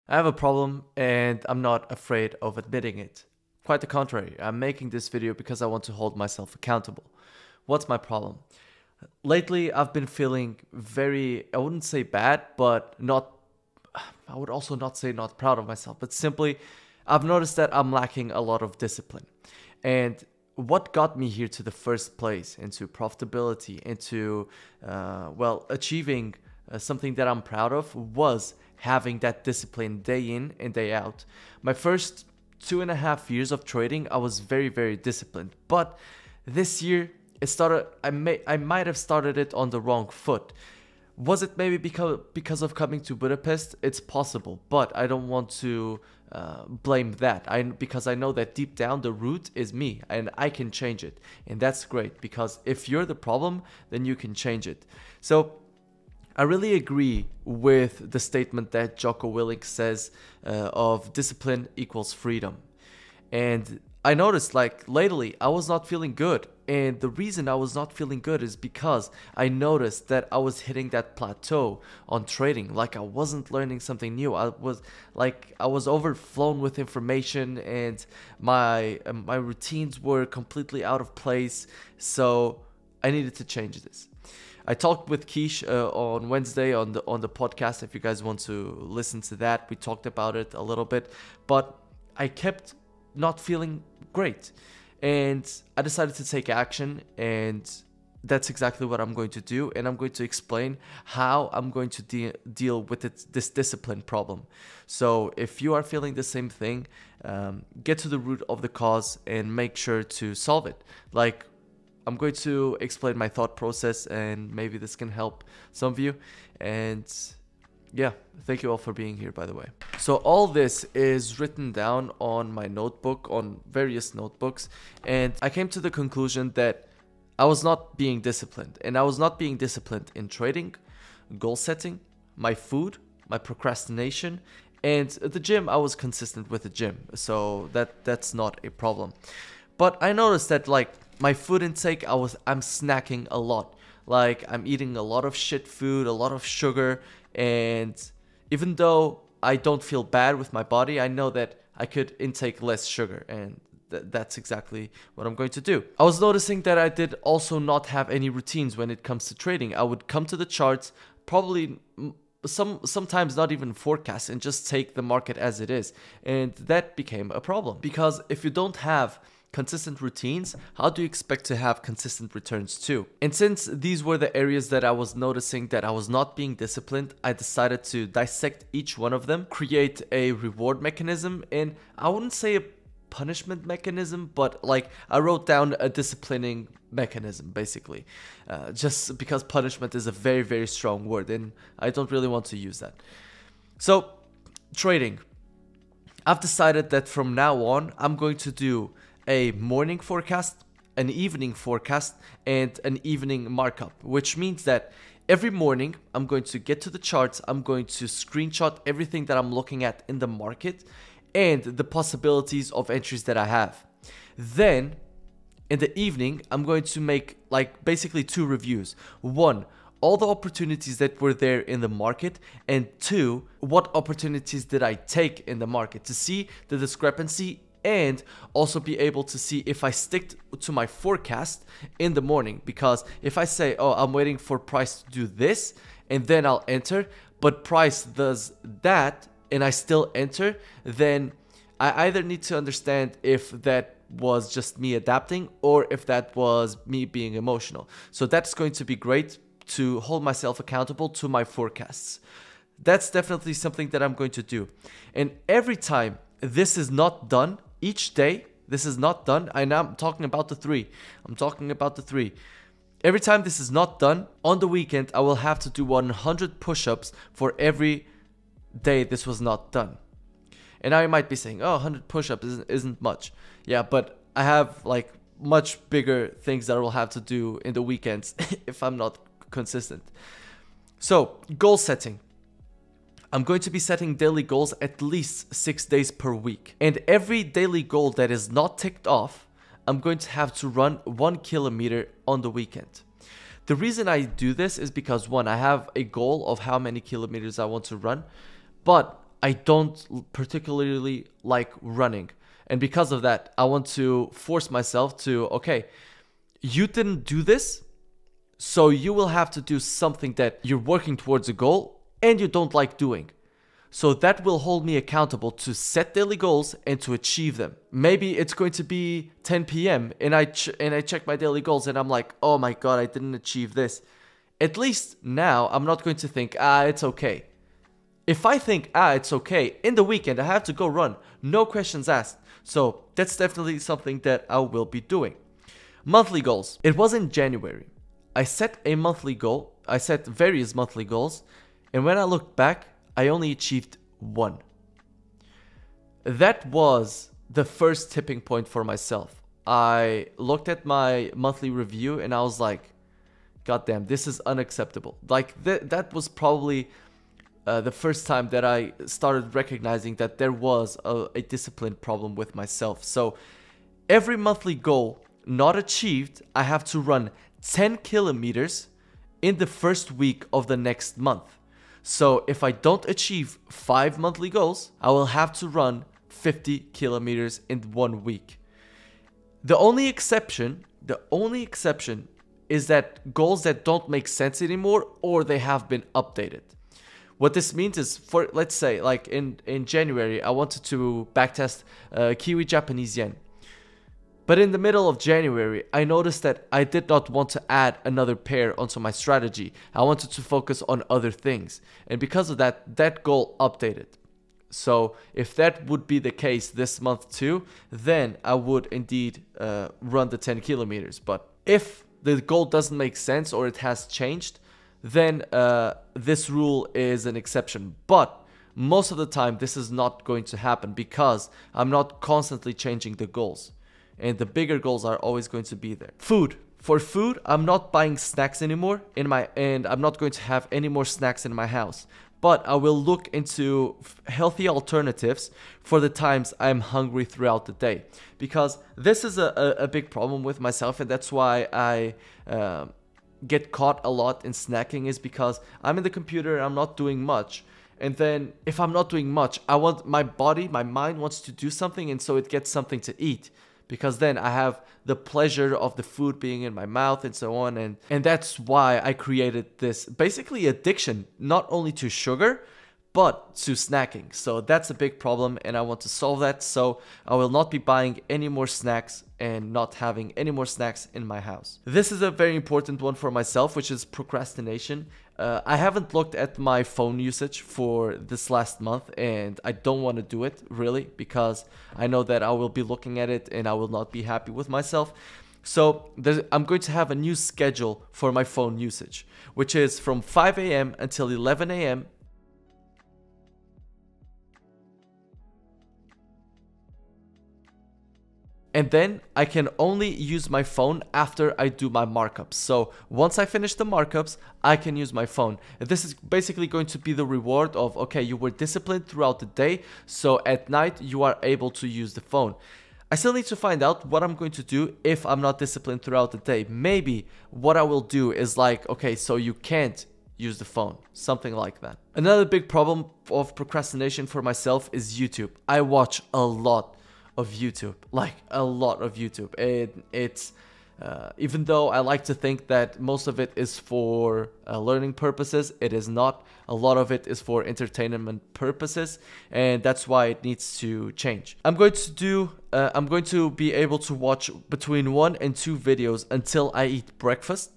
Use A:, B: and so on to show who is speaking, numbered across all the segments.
A: I have a problem and I'm not afraid of admitting it. Quite the contrary, I'm making this video because I want to hold myself accountable. What's my problem? Lately, I've been feeling very, I wouldn't say bad, but not, I would also not say not proud of myself, but simply, I've noticed that I'm lacking a lot of discipline. And what got me here to the first place, into profitability, into, achieving something that I'm proud of, was having that discipline day in and day out. My first 2.5 years of trading, I was very, very disciplined. But this year, it started. I might have started it on the wrong foot. Was it maybe because of coming to Budapest? It's possible, but I don't want to blame that. Because I know that deep down the root is me, and I can change it, and that's great. Because if you're the problem, then you can change it. So I really agree with the statement that Jocko Willink says of discipline equals freedom. And I noticed like lately I was not feeling good. And the reason I was not feeling good is because I noticed that I was hitting that plateau on trading. Like I wasn't learning something new. I was overflown with information, and my routines were completely out of place. So I needed to change this. I talked with Kish on Wednesday on the podcast. If you guys want to listen to that, we talked about it a little bit, but I kept not feeling great, and I decided to take action, and that's exactly what I'm going to do. And I'm going to explain how I'm going to deal with this discipline problem. So if you are feeling the same thing, get to the root of the cause and make sure to solve it. Like, I'm going to explain my thought process, and maybe this can help some of you. And yeah, thank you all for being here, by the way. So all this is written down on my notebook, on various notebooks. And I came to the conclusion that I was not being disciplined. And I was not being disciplined in trading, goal setting, my food, my procrastination, and the gym. I was consistent with the gym. So that's not a problem. But I noticed that like my food intake, I'm snacking a lot. Like I'm eating a lot of shit food, a lot of sugar, and even though I don't feel bad with my body, I know that I could intake less sugar, and that's exactly what I'm going to do. I was noticing that I did also not have any routines when it comes to trading. I would come to the charts, probably sometimes not even forecast, and just take the market as it is. And that became a problem, because if you don't have consistent routines, how do you expect to have consistent returns too? And since these were the areas that I was noticing that I was not being disciplined, I decided to dissect each one of them, create a reward mechanism, and I wouldn't say a punishment mechanism, but like I wrote down a disciplining mechanism, basically, just because punishment is a very, very strong word, and I don't really want to use that. So trading, I've decided that from now on, I'm going to do a morning forecast, an evening forecast, and an evening markup, which means that every morning I'm going to get to the charts, I'm going to screenshot everything that I'm looking at in the market and the possibilities of entries that I have. Then in the evening, I'm going to make like basically two reviews. One, all the opportunities that were there in the market, and two, what opportunities did I take in the market, to see the discrepancy and also be able to see if I stick to my forecast in the morning. Because if I say, oh, I'm waiting for price to do this and then I'll enter, but price does that and I still enter, then I either need to understand if that was just me adapting or if that was me being emotional. So that's going to be great to hold myself accountable to my forecasts. That's definitely something that I'm going to do. And every time this is not done, each day this is not done, and I'm talking about the three. Every time this is not done, on the weekend I will have to do 100 push-ups for every day this was not done. And now you might be saying, oh, 100 push-ups isn't much. Yeah, but I have like much bigger things that I will have to do in the weekends if I'm not consistent. So, goal setting. I'm going to be setting daily goals at least 6 days per week. And every daily goal that is not ticked off, I'm going to have to run 1 kilometer on the weekend. The reason I do this is because, one, I have a goal of how many kilometers I want to run, but I don't particularly like running. And because of that, I want to force myself to, okay, you didn't do this, so you will have to do something that you're working towards a goal and you don't like doing. So that will hold me accountable to set daily goals and to achieve them. Maybe it's going to be 10 p.m. and I check my daily goals and I'm like, oh my God, I didn't achieve this. At least now I'm not going to think, it's okay. If I think, it's okay, in the weekend I have to go run, no questions asked. So that's definitely something that I will be doing. Monthly goals. It was in January. I set a monthly goal. I set various monthly goals. And when I look back, I only achieved one. That was the first tipping point for myself. I looked at my monthly review and I was like, God damn, this is unacceptable. Like that was probably the first time that I started recognizing that there was a discipline problem with myself. So every monthly goal not achieved, I have to run 10 kilometers in the first week of the next month. So if I don't achieve 5 monthly goals, I will have to run 50 kilometers in 1 week. The only exception is that goals that don't make sense anymore or they have been updated. What this means is, for let's say like in January, I wanted to backtest Kiwi Japanese yen. But in the middle of January, I noticed that I did not want to add another pair onto my strategy. I wanted to focus on other things. And because of that, that goal updated. So if that would be the case this month too, then I would indeed run the 10 kilometers. But if the goal doesn't make sense or it has changed, then this rule is an exception. But most of the time, this is not going to happen because I'm not constantly changing the goals. And the bigger goals are always going to be there. Food. For food, I'm not buying snacks anymore and I'm not going to have any more snacks in my house. But I will look into healthy alternatives for the times I'm hungry throughout the day. Because this is a big problem with myself, and that's why I get caught a lot in snacking, is because I'm in the computer and I'm not doing much. And then if I'm not doing much, I want my mind wants to do something, and so it gets something to eat. Because then I have the pleasure of the food being in my mouth and so on. And that's why I created this basically addiction, not only to sugar, but to snacking. So that's a big problem and I want to solve that. So I will not be buying any more snacks and not having any more snacks in my house. This is a very important one for myself, which is procrastination. I haven't looked at my phone usage for this last month and I don't want to do it really because I know that I will be looking at it and I will not be happy with myself. So I'm going to have a new schedule for my phone usage, which is from 5 a.m. until 11 a.m. And then I can only use my phone after I do my markups. So once I finish the markups, I can use my phone. This is basically going to be the reward of, okay, you were disciplined throughout the day, so at night you are able to use the phone. I still need to find out what I'm going to do if I'm not disciplined throughout the day. Maybe what I will do is like, okay, so you can't use the phone, something like that. Another big problem of procrastination for myself is YouTube. I watch a lot of YouTube, like a lot of YouTube. It's even though I like to think that most of it is for learning purposes, it is not. A lot of it is for entertainment purposes, and that's why it needs to change. I'm going to be able to watch between 1 and 2 videos until I eat breakfast.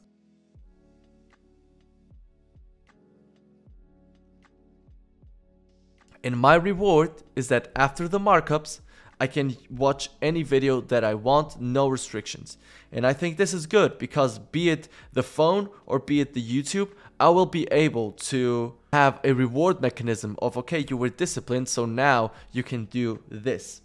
A: And my reward is that after the markups, I can watch any video that I want, no restrictions. And I think this is good because be it the phone or be it the YouTube, I will be able to have a reward mechanism of, okay, you were disciplined, so now you can do this.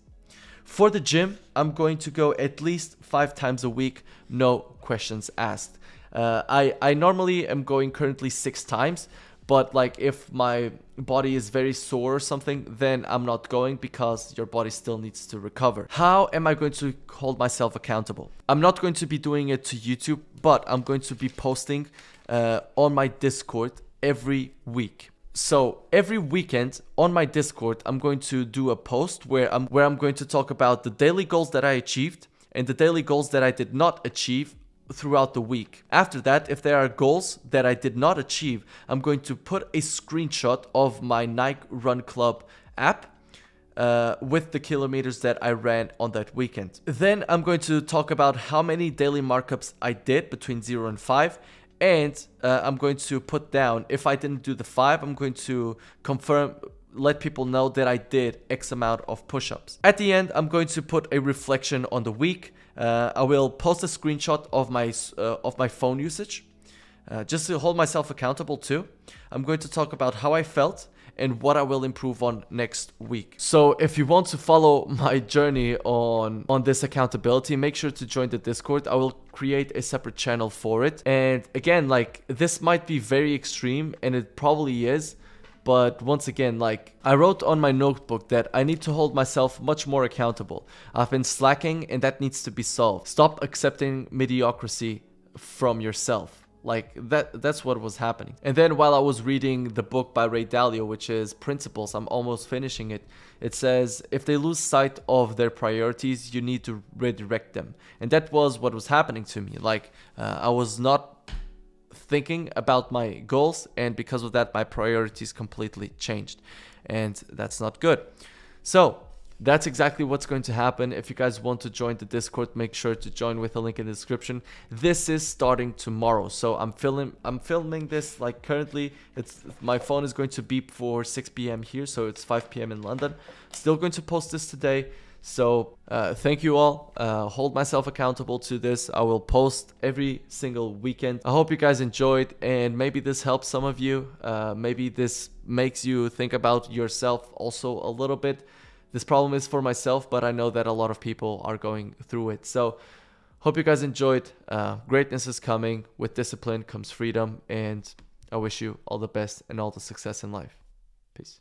A: For the gym, I'm going to go at least 5 times a week, no questions asked. I normally am going currently 6 times. But like if my body is very sore or something, then I'm not going because your body still needs to recover. How am I going to hold myself accountable? I'm not going to be doing it to YouTube, but I'm going to be posting on my Discord every week. So every weekend on my Discord, I'm going to do a post where I'm going to talk about the daily goals that I achieved and the daily goals that I did not achieve throughout the week. After that, if there are goals that I did not achieve, I'm going to put a screenshot of my Nike Run Club app with the kilometers that I ran on that weekend. Then I'm going to talk about how many daily markups I did between 0 and 5. And I'm going to put down, if I didn't do the 5, I'm going to confirm, let people know that I did X amount of push-ups. At the end, I'm going to put a reflection on the week. I will post a screenshot of my phone usage, just to hold myself accountable too. I'm going to talk about how I felt and what I will improve on next week. So if you want to follow my journey on this accountability, make sure to join the Discord. I will create a separate channel for it. And again, like, this might be very extreme, and it probably is. But once again, like, I wrote on my notebook that I need to hold myself much more accountable. I've been slacking, and that needs to be solved. Stop accepting mediocrity from yourself. Like, that's what was happening. And then while I was reading the book by Ray Dalio, which is Principles, I'm almost finishing it. It says, if they lose sight of their priorities, you need to redirect them. And that was what was happening to me. Like, I was not thinking about my goals, and because of that, my priorities completely changed. And that's not good. So that's exactly what's going to happen. If you guys want to join the Discord, make sure to join with a link in the description. This is starting tomorrow. So I'm filming this, like, currently my phone is going to beep for 6 p.m. here, so it's 5 p.m. in London. Still going to post this today. So thank you all. Hold myself accountable to this. I will post every single weekend. I hope you guys enjoyed, and maybe this helps some of you. Maybe this makes you think about yourself also a little bit. This problem is for myself, but I know that a lot of people are going through it. So hope you guys enjoyed. Greatness is coming. With discipline comes freedom. And I wish you all the best and all the success in life. Peace.